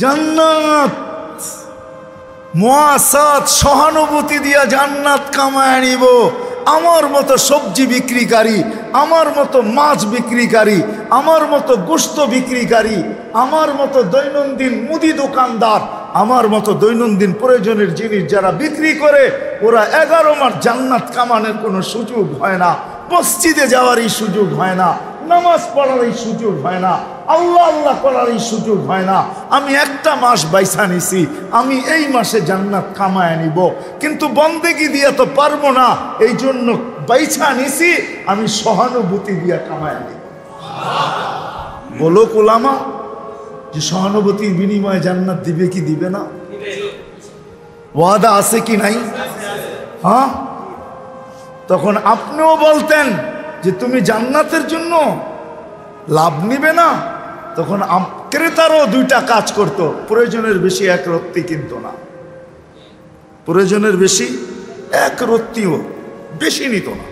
জান্নাত মুআসাত সহানুভূতি দিয়া জান্নাত কামায় নিব। আমার মতো সবজি বিক্রিকারী, আমার মতো মাছ বিক্রিকারী, আমার মতো গোশত বিক্রিকারী, আমার মতো দৈনন্দিন মুদি দোকানদার, আমার মতো দৈনন্দিন প্রয়োজনের জিনিস যারা বিক্রি করে, ওরা 11 মাস জান্নাত কামানোর কোনো সুযোগ হয় না, মসজিদে যাওয়ারই সুযোগ হয় না, নামাজ পড়ারই সুযোগ হয় না, আল্লাহ আল্লাহ করারই সুযোগ হয় না। আমি একটা মাস বাইসা নিছি, আমি এই মাসে জান্নাত কামায় নিব, কিন্তু বন্দেগি দিয়ে তো পারবো না, এই জন্য বাইসা নিছি, আমি সহানুভূতি দিয়ে কামায় নিব। বলো উলামা যে সহানুভূতির বিনিময়ে জান্নাত দিবে কি দিবে না? ওয়াদা আছে কি নাই? হ্যাঁ, তখন আপনিও বলতেন যে তুমি জান্নাতের জন্য লাভ নিবে না, তখন ক্রেতারও 2টা কাজ করত, প্রয়োজনের বেশি এক রত্তি কিনত না, প্রয়োজনের বেশি এক রত্তিও বেশি নিত না।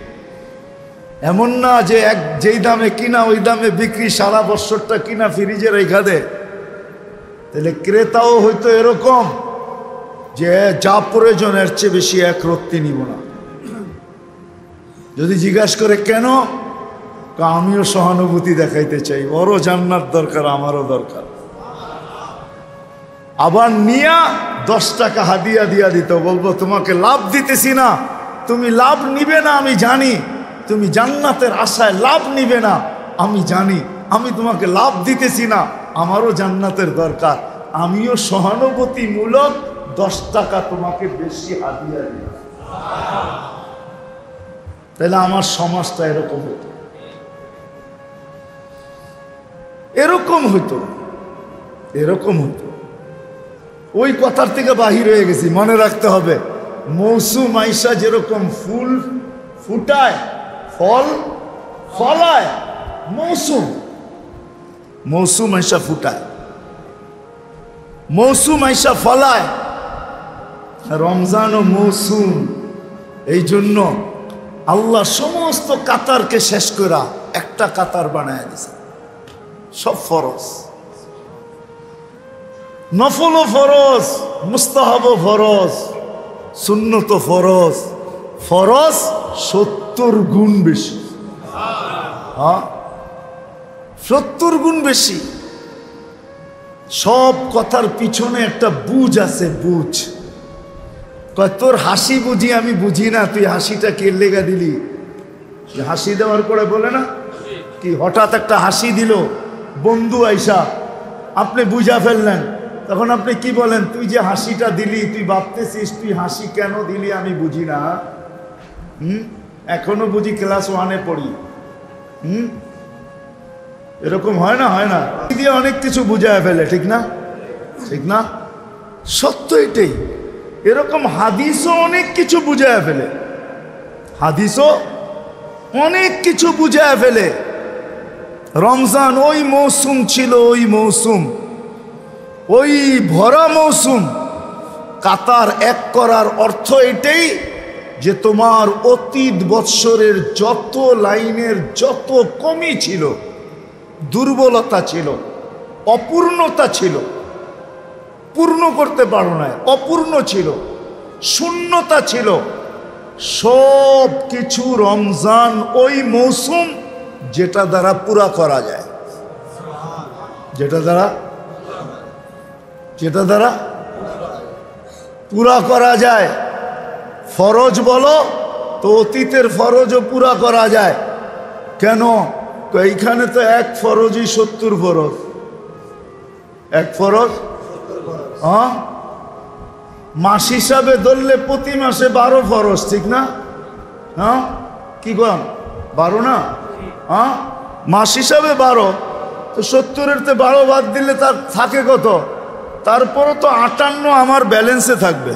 এমন না যে যেই দামে কিনা ওই দামে বিক্রি, সারা বছরটা কিনা ফ্রিজে রেখা দেয়। তাহলে ক্রেতাও হয়তো এরকম যে যা প্রয়োজনের চেয়ে বেশি এক রত্তি নিব না। যদি জিজ্ঞাসা করে কেন, আমিও সহানুভূতি দেখাইতে চাই, ওরও জান্নাত দরকার, আমারও দরকার। আবার নিয়া 10 টাকা হাদিয়া দিয়া দিত, বলবো তোমাকে লাভ দিতেছি না, তুমি লাভ নিবে না আমি জানি, তুমি জান্নাতের আশায় লাভ নিবে না আমি জানি, আমি তোমাকে লাভ দিতেছি না, আমারও জান্নাতের দরকার, আমিও সহানুভূতিমূলক 10 টাকা তোমাকে বেশি হাদিয়া দিই। তাহলে আমার সমাজটা এরকম হতো, এরকম হতো, এরকম হতো। ওই কথার থেকে বাহির হয়ে গেছি, মনে রাখতে হবে। মৌসুম আইসা যেরকম ফুল ফুটায়, ফল ফলায়, মৌসুম আইসা ফুটায়, মৌসুম আইসা ফলায়। রমজান ও মৌসুম, এই জন্য আল্লাহ সমস্ত কাতারকে শেষ করা একটা কাতার বানায় দিছে। সব ফরজ, নফলও ফরজ, মুস্তাহাবও ফরজ, সুন্নত ফরজ, ফরজ 70 গুণ বেশি। হ্যাঁ, 70 গুণ বেশি। সব কথার পিছনে একটা বুঝ আছে, বুঝ। তোর হাসি বুঝি আমি বুঝি না, তুই হাসিটা কে লেগা দিলি? হাসি দেওয়ার পরে বলে না কি, হঠাৎ একটা হাসি দিল বন্ধু আইসা, আপনি বুঝা ফেললেন, তখন আপনি কি বলেন? তুই যে হাসিটা দিলি, তুই ভাবতেছিস তুই হাসি কেন দিলি আমি বুঝি না। এখনো বুঝি ক্লাস 1-এ পড়ি। এরকম হয় না? হয় না? দিয়ে অনেক কিছু বুঝায় ফেলে, ঠিক না? ঠিক না? সত্য এটাই। এরকম হাদিসও অনেক কিছু বুঝায় ফেলে, হাদিসও অনেক কিছু বুঝায় ফেলে। রমজান ওই মৌসুম ছিল, ওই মৌসুম, ওই ভরা মৌসুম। কাতার এক করার অর্থ এটাই যে তোমার অতীত বৎসরের যত লাইনের যত কমি ছিল, দুর্বলতা ছিল, অপূর্ণতা ছিল, পূর্ণ করতে পারো না, অপূর্ণ ছিল, শূন্যতা ছিল, সব কিছু রমজান ওই মৌসুম যেটা দ্বারা পুরা করা যায়, যেটা দ্বারা পুরা করা যায়। ফরজ বলো তো অতীতের ফরজও পুরা করা যায়। কেন? এইখানে তো এক ফরজই 70 ফরজ, এক ফরজ। হ্যাঁ, মাস হিসাবে ধরলে প্রতি মাসে 12 ফরজ, ঠিক না? হ্যাঁ, কি কম 12 না? হ্যাঁ, মাস হিসাবে 12, তো 70-এর 12 বাদ দিলে তার থাকে কত? তারপরে তো 58 আমার ব্যালেন্সে থাকবে,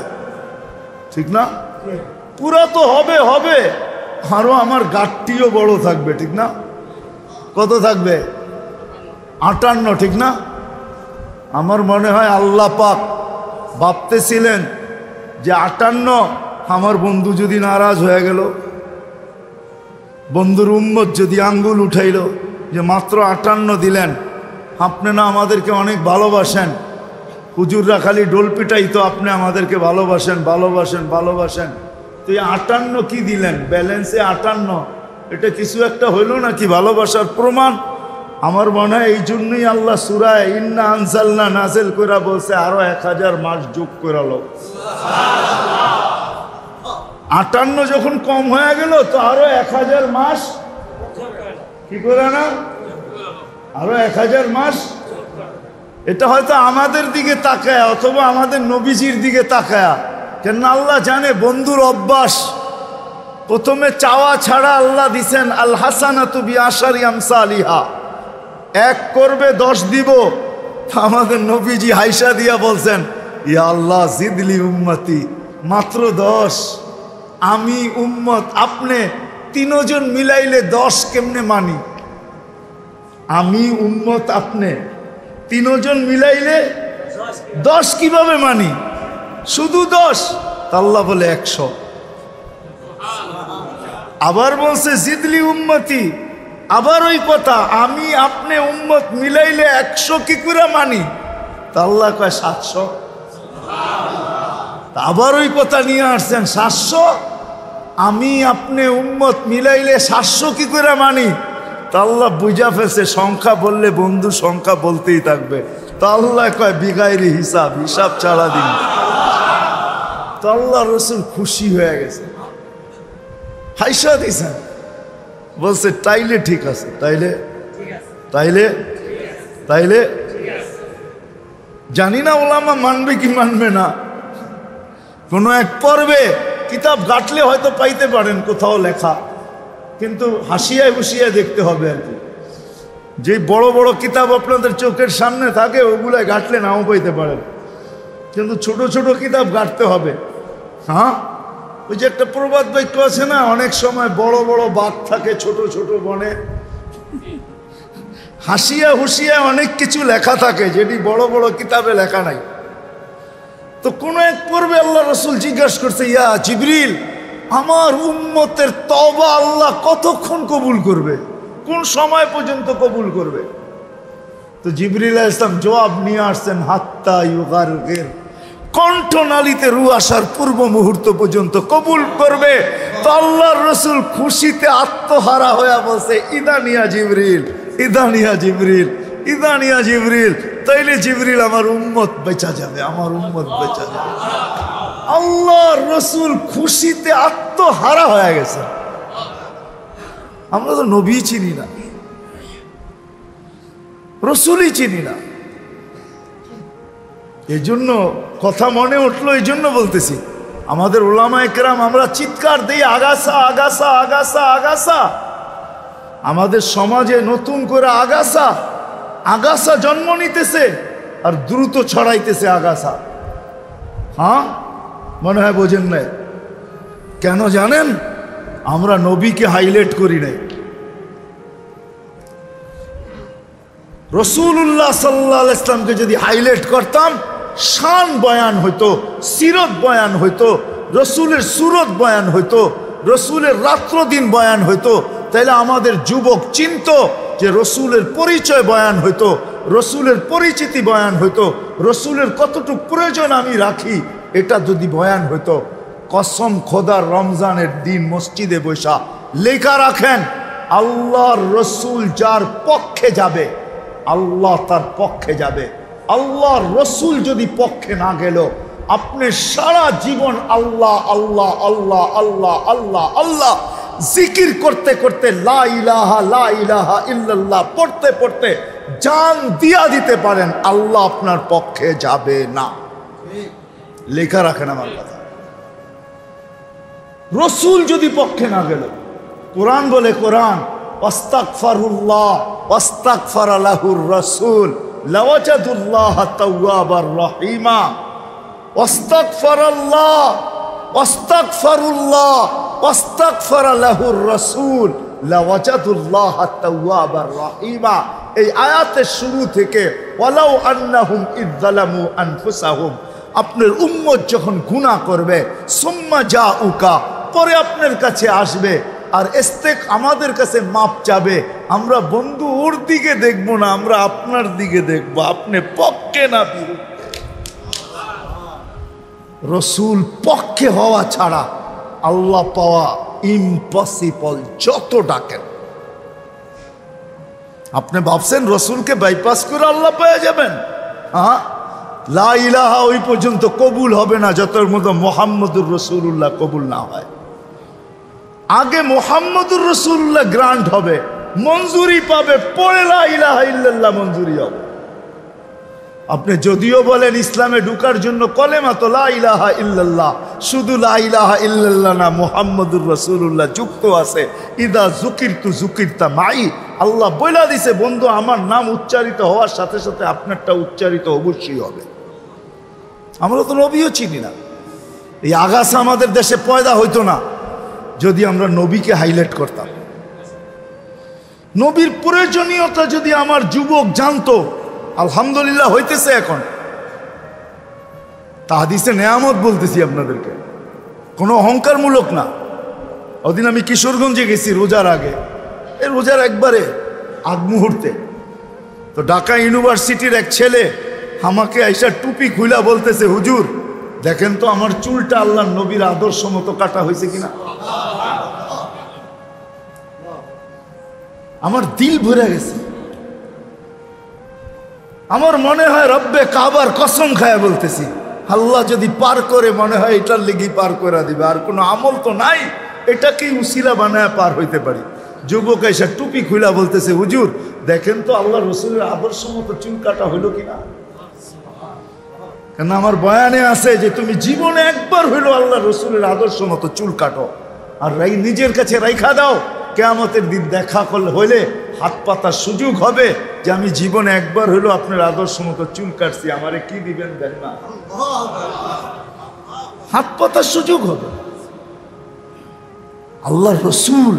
ঠিক না? পুরা তো হবে, হবে, আরো আমার গাঠটিও বড় থাকবে, ঠিক না? কত থাকবে? 58, ঠিক না? আমার মনে হয় আল্লাহ পাক ভাবতেছিলেন যে 58, আমার বন্ধু যদি নারাজ হয়ে গেল, বন্ধুর উম্মত যদি আঙ্গুল উঠাইল যে মাত্র 58 দিলেন, আপনি না আমাদেরকে অনেক ভালোবাসেন, হুজুররা খালি ডোল পিটাই তো আপনি আমাদেরকে ভালোবাসেন ভালোবাসেন ভালোবাসেন। তো এই 58 কি দিলেন ব্যালেন্সে 58, এটা কিছু একটা হইল নাকি ভালোবাসার প্রমাণ? আমার মনে হয় এই জন্যই আল্লাহ সূরায়ে ইন্না আনজালনা নাযিল কইরা বলছে আরো 1000 মাস যোগ কইরা লো। 58 যখন কম হয়ে গেল তো আরো 1000 মাস কি করে না, আরো 1000 মাস। এটা হয়তো আমাদের দিকে তাকায় অথবা আমাদের নবীজির দিকে তাকায়, কেন আল্লাহ জানে বন্ধুর অভ্যাস। প্রথমে চাওয়া ছাড়া আল্লাহ দিছেন আল হাসানাতু বিআশারি আমসালিহা, 1 করবে 10 দিব। আমাদের নবীজি হাইসা দিয়া বলছেন ইয়া আল্লাহ জিদলি উম্মতি, মাত্র 10। আমি উম্মত আপনি 3 জন মিলাইলে 10 কেমনে মানি? আমি উম্মত আপনি 3 জন মিলাইলে 10 কিভাবে মানি? শুধু 10। আল্লাহ বলে 100। আবার বলছে জিদলি উম্মতি, আবার ওই কথা আমি আপনি উম্মত মিলাইলে 100 কি করে মানি? আল্লাহ কয় 700। আবার ওই কথা নিয়ে আসছেন 700, আমি আপনি উম্মত মিলাইলে 700 কি করে মানি? আল্লাহ বুঝা ফেলছে সংখ্যা বললে বন্ধু সংখ্যা বলতেই থাকবে। তা আল্লাহ কয় বিগাইরি হিসাব, হিসাব ছাড়া দিন। তো আল্লাহ রসুল খুশি হয়ে গেছে, হাইসা দিয়েছেন, বলছে তাইলে ঠিক আছে, তাইলে তাইলে তাইলে জানি না ওলামা মানবে কি মানবে না। কোনো এক পর্বে কিতাব ঘাটলে হয়তো পাইতে পারেন কোথাও লেখা, কিন্তু হাসিয়ায় হুসিয়ায় দেখতে হবে আর কি। যে বড় বড় কিতাব আপনাদের চোখের সামনে থাকে ওগুলাই ঘাটলে নাও পাইতে পারেন, কিন্তু ছোট ছোট কিতাব ঘাটতে হবে। হ্যাঁ, ওই যে একটা প্রবাদ বাক্য আছে না, অনেক সময় বড় বড় বাঘ থাকে ছোট ছোট বনে। হাসিয়া হুসিয়া অনেক কিছু লেখা থাকে যেটি বড় বড় কিতাবে লেখা নাই। তো কোন এক পর্বে আল্লাহ রসুল জিজ্ঞাসা করছে ইয়া জিবরিল, আমার উম্মতের তওবা আল্লাহ কতক্ষণ কবুল করবে, কোন সময় পর্যন্ত কবুল করবে? তো জিবরিল আলাইহিস সালাম জবাব নিয়ে আসছেন হাত্তা ইউগারগির, কণ্ঠনালীতে রু আসার পূর্ব মুহূর্ত পর্যন্ত কবুল করবে। তো আল্লাহর রসুল খুশিতে আত্মহারা হয়ে বলছে ইদানিয়া জিবরিল, ইদানিয়া জিবরিল, ইদানিয়া জিবরিল। তাইলে জিবরিল আমার উম্মত বেঁচা যাবে, আমার উম্মত বেঁচা যাবে। আল্লাহর রসুল খুশিতে আত্মহারা হয়ে গেছে। আমরা তো নবী চিনি না, রসুলই চিনি না। এই জন্য কথা মনে উঠলো, এই জন্য বলতেছি আমাদের ওলামায়ে কেরাম আমরা চিৎকার দিই আগাছা আগাছা আগাছা আগাছা। আমাদের সমাজে নতুন করে আগাছা আগাছা জন্ম নিতেছে আর দ্রুত ছড়াইতেছে আগাছা। হ্যাঁ, মনে হয় বোঝেন নাই। কেন জানেন? আমরা নবীকে হাইলাইট করি নাই। রাসূলুল্লাহ সাল্লাল্লাহু আলাইহি ওয়াসাল্লামকে যদি হাইলাইট করতাম, শান বয়ান হইতো, সিরত বয়ান হইতো, রসুলের সুরত বয়ান হইতো, রসুলের রাত্র দিন বয়ান হইতো, তাইলে আমাদের যুবক চিনত যে রসুলের পরিচয় বয়ান হইতো, রসুলের পরিচিতি বয়ান হইতো, রসুলের কতটুকু প্রয়োজন আমি রাখি এটা যদি বয়ান হইতো। কসম খোদার, রমজানের দিন মসজিদে বসা লেখা রাখেন আল্লাহর রসুল যার পক্ষে যাবে আল্লাহ তার পক্ষে যাবে। আল্লাহর রসুল যদি পক্ষে না গেল, আপনি সারা জীবন আল্লাহ আল্লাহ আল্লাহ আল্লাহ আল্লাহ আল্লাহ জিকির করতে করতে লা ইলাহা ইল্লাল্লাহ পড়তে পড়তে জান দিয়া দিতে পারেন, আল্লাহ আপনার পক্ষে যাবে না। লেখা রাখেন আমার কথা। রসুল যদি পক্ষে না গেল, কোরআন বলে, কোরআন ওয়াস্তাগফিরুল্লাহ ওয়াস্তাগফারা লাহুর রাসূল লাওয়াজাদুল্লাহ তাওয়াবার রহিমা। ওয়াস্তাগফিরুল্লাহ ওয়াস্তাগফিরুল্লাহ ওয়াস্তাগফারা লাহুর রাসূল লাওয়াজাদুল্লাহ তাওয়াবার রহিমা। এই আয়াতের শুরু থেকে ওয়ালাউ আন্নাহুম ইযযালামু আনফুসাহুম, আপনার উম্মত যখন গুনাহ করবে, সুম্মা জাউকা, পরে আপনার কাছে আসবে আর ইস্তেক আমাদের কাছে মাপ চাবে, আমরা বন্ধু ওর দিকে দেখব না, আমরা আপনার দিকে দেখব, আপনি পক্ষে না বিরুদ্ধে। রসুল পক্ষে হওয়া ছাড়া আল্লাহ পাওয়া ইম্পসিবল, যত ডাকেন। আপনি ভাবছেন রসুলকে বাইপাস করে আল্লাহ পেয়ে যাবেন? হ্যাঁ, লা ইলাহা ওই পর্যন্ত কবুল হবে না যতর মধ্যে মোহাম্মদুর রসুল্লাহ কবুল না হয়। আগে মোহাম্মদুর রসুল্লাহ গ্রান্ট হবে, মঞ্জুরি পাবে, পরে লা ইলাহা ইল্লাল্লাহ মঞ্জুরি হবে। আপনি যদিও বলেন ইসলামে ঢুকার জন্য কলেমা তো লা ইলাহা ইল্লাল্লাহ, শুধু লা ইলাহা ইল্লাল্লাহ না, মুহাম্মদুর রাসূলুল্লাহ যুক্ত আছে। ইদা যুকিরতু যুকিরতা মাই, আল্লাহ বইলা দিছে বন্ধু আমার নাম উচ্চারিত হওয়ার সাথে সাথে আপনারটা উচ্চারিত অবশ্যই হবে। আমরা তো নবীও চিনি না। এই আগাছা আমাদের দেশে পয়দা হইতো না যদি আমরা নবীকে হাইলাইট করতাম। নবীর প্রয়োজনীয়তা যদি আমার যুবক জানতো, আলহামদুলিল্লাহ হইতেছে এখন। তাহাদিসে নেয়ামত বলতেছি আপনাদেরকে, কোনো অহংকারমূলক না। ওদিন আমি কিশোরগঞ্জে গেছি রোজার আগে, এই রোজার একবারে আগ মুহূর্তে, তো ঢাকা ইউনিভার্সিটির এক ছেলে আমাকে আইসা টুপি খুইলা বলতেছে, হুজুর দেখেন তো আমার চুলটা আল্লাহর নবীর আদর্শ মতো কাটা হয়েছে কিনা। আমার দিল ভরে গেছে। আমার মনে হয় রব্বে কাবার কসম খায়া বলতেছি, আল্লাহ যদি পার করে মনে হয় এটার লেগে পার করে দিবে, আর কোনো আমল তো নাই, এটাকেই উসিলা বানায় পার হইতে পারি। যুবক এসে টুপি খুলা বলতেছে, হুজুর দেখেন তো আল্লাহ রসুলের আদর্শ মতো চুল কাটা হইল কিনা। কেন আমার বয়ানে আছে যে তুমি জীবনে একবার হইলো আল্লাহ রসুলের আদর্শ মতো চুল কাটো, আর নিজের কাছে রাইখা দাও, কিয়ামতের দিন দেখা করলে হইলে হাত পাতার সুযোগ হবে যে আমি জীবনে একবার হইলো আপনার আদর্শ মতো চুল কাটছি, আমারে কি দিবেন দেন না, হাত পাতার সুযোগ হবে। আল্লাহ রসুল,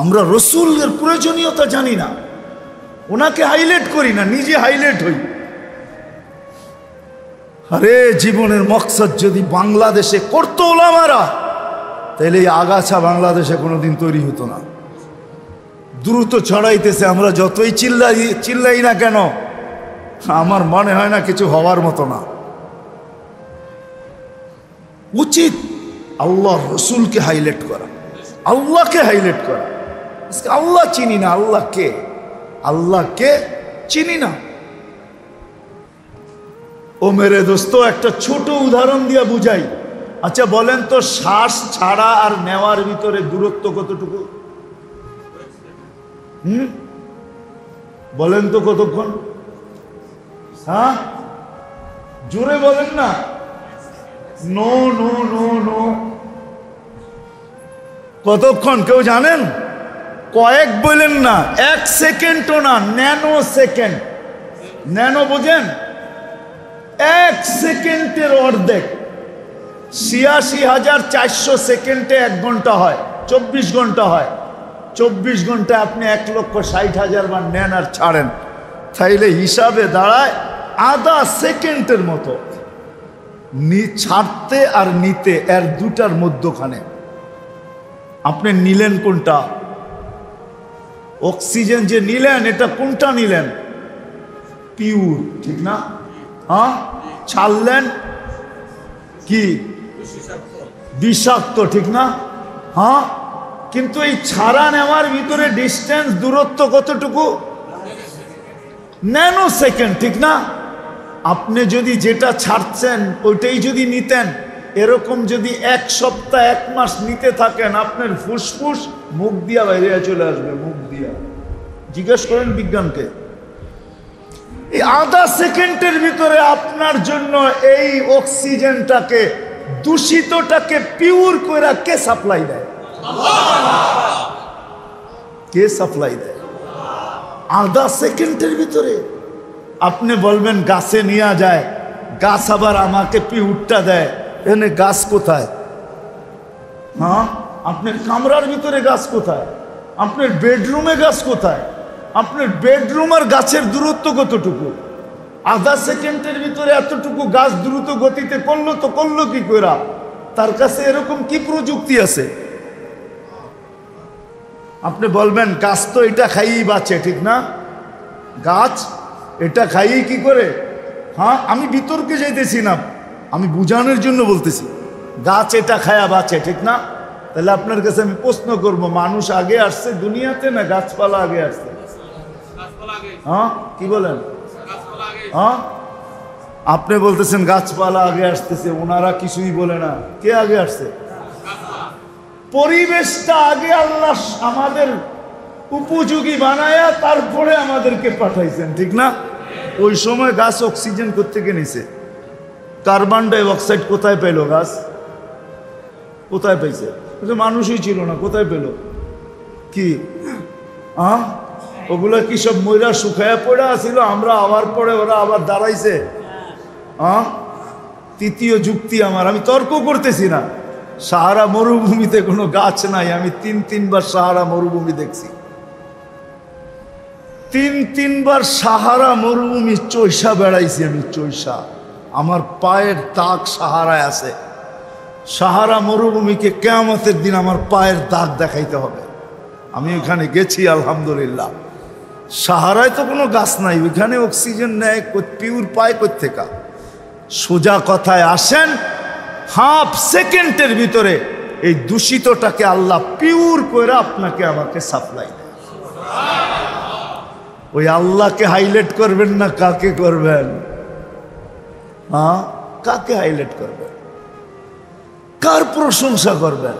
আমরা রসুলের প্রয়োজনীয়তা জানি না, ওনাকে হাইলাইট করি না, নিজে হাইলাইট হই। আরে জীবনের মকসদ যদি বাংলাদেশে করতো ওলামারা, তাহলে এই আগাছা বাংলাদেশে কোনোদিন তৈরি হতো না। দ্রুত ছড়াইতেছে, আমরা যতই চিল্লাই না কেন আমার মনে হয় না কিছু হওয়ার মতো না। উচিত আল্লাহ রসুলকে হাইলাইট করা, আল্লাহকে হাইলাইট করা। আল্লাহ চিনি না, আল্লাহকে, আল্লাহকে চিনি না। ও মেরে দোস্ত, একটা ছোট উদাহরণ দিয়ে বুঝাই। আচ্ছা বলেন তো, শ্বাস ছাড়া আর নেওয়ার ভিতরে দূরত্ব কতটুকু? বলেন তো কতক্ষণ? হ্যাঁ জোরে বলেন না। নো নো নো নো, কতক্ষণ কেউ জানেন? কয়েক বলেন না, 1 সেকেন্ডও না, ন্যানো সেকেন্ড। ন্যানো বোঝেন? 1 সেকেন্ডের অর্ধেক। ৮৬,৪০০ সেকেন্ডে 1 ঘন্টা হয়, 24 ঘন্টা হয়। 24 ঘন্টায় আপনি ১,৬০,০০০ বার নেন আর ছাড়েন, তাইলে হিসাবে দাঁড়ায় আধা সেকেন্ডের মতো। ছাড়তে আর নিতে এর দুটার মধ্যখানে আপনি নিলেন কোনটা? অক্সিজেন যে নিলেন, এটা কোনটা নিলেন? পিওর, ঠিক না? হ্যাঁ, ছাড়লেন কি বিষাক্ত, ঠিক না? হ্যাঁ, কিন্তু এই ছাড়া নেওয়ার ভিতরে ডিস্টেন্স, দূরত্ব কতটুকু? ন্যানো সেকেন্ড, ঠিক না? আপনি যদি যেটা ছাড়ছেন ওইটাই যদি নিতেন, এরকম যদি 1 সপ্তাহ 1 মাস নিতে থাকেন, আপনার ফুসফুস মুখ দিয়া বাইরে চলে আসবে, মুখ দিয়া। জিজ্ঞেস করেন বিজ্ঞানকে। এই আধা সেকেন্ডের ভিতরে আপনার জন্য এই অক্সিজেনটাকে, দূষিতটাকে পিওর করে কে সাপ্লাই দেয়? কে সাপ্লাই দেয়? আধা সেকেন্ডের ভিতরে। আপনি বলবেন গাছে নিয়ে যায়, গাছ আবার আমাকে পিউরটা দেয়। এনে গাছ কোথায়? হ্যাঁ, আপনার কামরার ভিতরে গাছ কোথায়? আপনার বেডরুমে গাছ কোথায়? আপনার বেডরুম আর গাছের দূরত্ব কতটুকু? আধা সেকেন্ডের ভিতরে এতটুকু গাছ দ্রুত গতিতে করলো, তো করলো কি করে? তার কাছে এরকম কি প্রযুক্তি আছে? আপনি বলবেন গাছ তো এটা খাইয়েই বাঁচে, ঠিক না? গাছ এটা খাইয়েই কি করে? হ্যাঁ, আমি বিতর্কে যাইতেছি না, আমি বুঝানোর জন্য বলতেছি। গাছ এটা খায়া বাঁচে, ঠিক না? তাহলে আপনার কাছে আমি প্রশ্ন করব, মানুষ আগে আসছে দুনিয়াতে না গাছপালা আগে আসছে? হ্যাঁ, কি বলেন? হ্যাঁ, আপনি বলতেছেন গাছপালা আগে আসতেছে, ওনারা কিছুই বলে না। কে আগে আসছে? পরিবেশটা আগে আল্লাহ আমাদের উপযোগী বানায়া তারপরে আমাদেরকে পাঠাইছেন, ঠিক না? ওই সময় গাছ অক্সিজেন কোত্থেকে নিছে? কার্বন ডাই অক্সাইড কোথায় পেল গাছ? কোথায় পাইছে? মানুষই ছিল না, কোথায় পেল? কি ওগুলো কি সব ময়রা শুকায়া পড়ে আসিল, আমরা আবার পরে ওরা আবার দাঁড়াইছে? তৃতীয় যুক্তি আমার, আমি তর্ক করতেছি না। সাহারা মরুভূমিতে কোনো গাছ নাই। আমি তিনবার সাহারা মরুভূমি দেখছি। তিনবার সাহারা মরুভূমি চৈষা বেড়াইছি আমি, চৈষা। আমার পায়ের দাগ সাহারায় আছে। সাহারা মরুভূমিকে কিয়ামতের দিন আমার পায়ের দাগ দেখাইতে হবে। আমি ওখানে গেছি আলহামদুলিল্লাহ। সাহারায় তো কোনো গাছ নাই, ওইখানে অক্সিজেন নেয় পিওর পায় কোত্থেকা? সোজা কথায় আসেন, হাফ সেকেন্ডের ভিতরে এই দূষিতটাকে আল্লাহ পিওর করে আপনাকে আমাকে সাপ্লাই দেয়। ওই আল্লাহকে হাইলাইট করবেন না কাকে করবেন? কাকে হাইলাইট করবেন? কার প্রশংসা করবেন?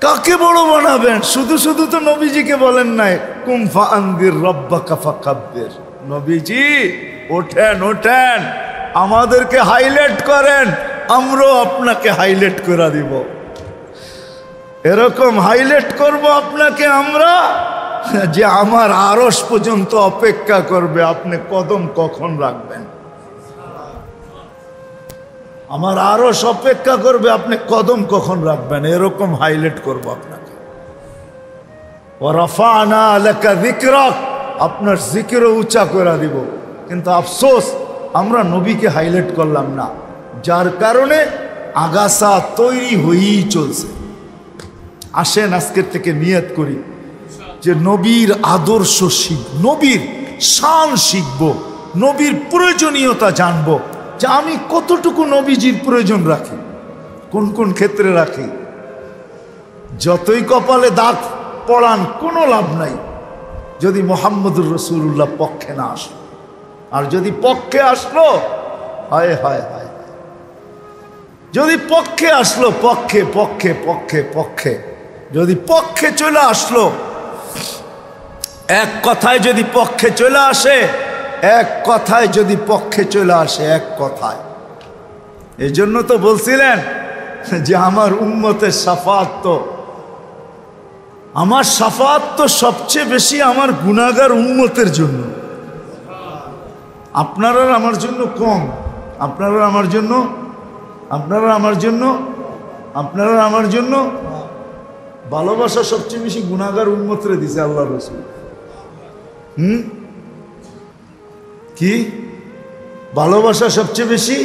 কাকে বড় বানাবেন? শুধু শুধু তো নবীজিকে বলেন নাই কুম ফাআনদির রাব্বাকা ফাকাব্বির। নবীজি ওঠেন, ওঠেন, আমাদেরকে হাইলাইট করেন, আমরাও আপনাকে হাইলাইট করে দিব। এরকম হাইলাইট করব আপনাকে আমরা যে আমার আরশ পর্যন্ত অপেক্ষা করবে আপনি কদম কখন রাখবেন। আমার আরশ অপেক্ষা করবে আপনি কদম কখন রাখবেন, এরকম হাইলাইট করব আপনাকে। ওয়া রাফা'না লাকা যিকরাক, আপনার জিকিরও উঁচা করে দিব। কিন্তু আফসোস আমরা নবীকে হাইলাইট করলাম না, যার কারণে আগাছা তৈরি হয়েই চলছে। আসেন আজকের থেকে নিয়ত করি যে নবীর আদর্শ নবীর শান শিখব, নবীর প্রয়োজনীয়তা জানব, যে আমি কতটুকু নবীজির প্রয়োজন রাখি, কোন কোন ক্ষেত্রে রাখি। যতই কপালে দাগ পড়ান কোনো লাভ নাই যদি মুহাম্মদুর রাসূলুল্লাহ পক্ষে না আসলো। আর যদি পক্ষে আসলো, হায় হায় হায়, যদি পক্ষে আসলো, পক্ষে পক্ষে পক্ষে পক্ষে যদি পক্ষে চলে আসলো, এক কথায় যদি পক্ষে চলে আসে, এক কথায় যদি পক্ষে চলে আসে, এক কথায়। এই জন্য তো বলছিলেন যে আমার উম্মতের শাফাআত তো, আমার শাফাআত তো সবচেয়ে বেশি আমার গুনাহগার উম্মতের জন্য। আপনারা আমার জন্য কম, আপনারা আমার জন্য, আপনারা আমার জন্য, আপনারা আমার জন্য। ভালোবাসা সবচেয়ে বেশি গুনাহগার উম্মতরে দিছে আল্লাহ রাসূল। কি ভালোবাসা সবচেয়ে বেশি?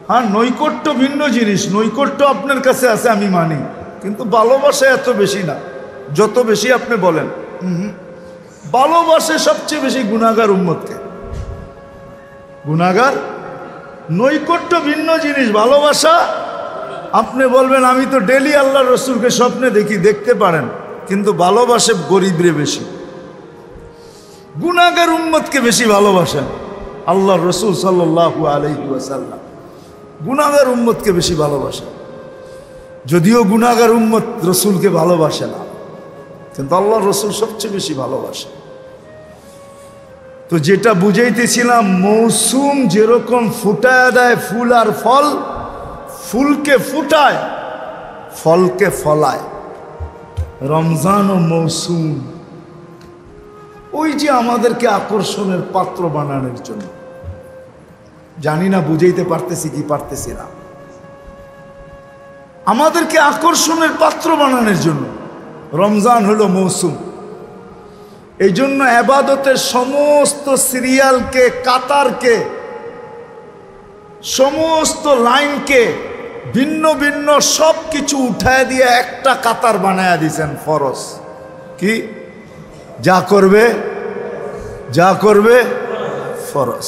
হ্যাঁ, নৈকট্য ভিন্ন জিনিস। নৈকট্য আপনার কাছে আছে আমি মানি, কিন্তু ভালোবাসা এত বেশি না যত বেশি আপনি বলেন। ভালোবাসে সবচেয়ে বেশি গুনাহগার উম্মতকে। গুনাহগার, নৈকট্য ভিন্ন জিনিস। ভালোবাসা আপনি বলবেন আমি তো ডেলি আল্লাহ রসুলকে স্বপ্নে দেখি, দেখতে পারেন, কিন্তু ভালোবাসে গরিবরে বেশি। গুনাহগার উম্মতকে বেশি ভালোবাসেন আল্লাহ রসুল সাল্লাল্লাহু আলাইহি ওয়াসাল্লাম। গুনাহগার উম্মতকে বেশি ভালোবাসেন, যদিও গুনাহগার উম্মত রসুলকে ভালোবাসে না, কিন্তু আল্লাহ রসুল সবচেয়ে বেশি ভালোবাসে। তো যেটা বুঝাইতেছিলাম, মৌসুম যেরকম ফুটায় দেয় ফুল আর ফল, ফুলকে ফুটায় ফলকে ফলায়, রমজান ও মৌসুম ওই যে আমাদেরকে আকর্ষণের পাত্র বানানোর জন্য। জানি না বুঝাইতে পারতেছি কি পারতেছি না। আমাদেরকে আকর্ষণের পাত্র বানানোর জন্য রমজান হলো মৌসুম। এই জন্য ইবাদতের সমস্ত সিরিয়ালকে, কাতারকে, সমস্ত লাইনকে, ভিন্ন ভিন্ন সব কিছু উঠায় দিয়ে একটা কাতার বানায়া দিয়েছেন, ফরজ। কি? যা করবে, যা করবে ফরজ।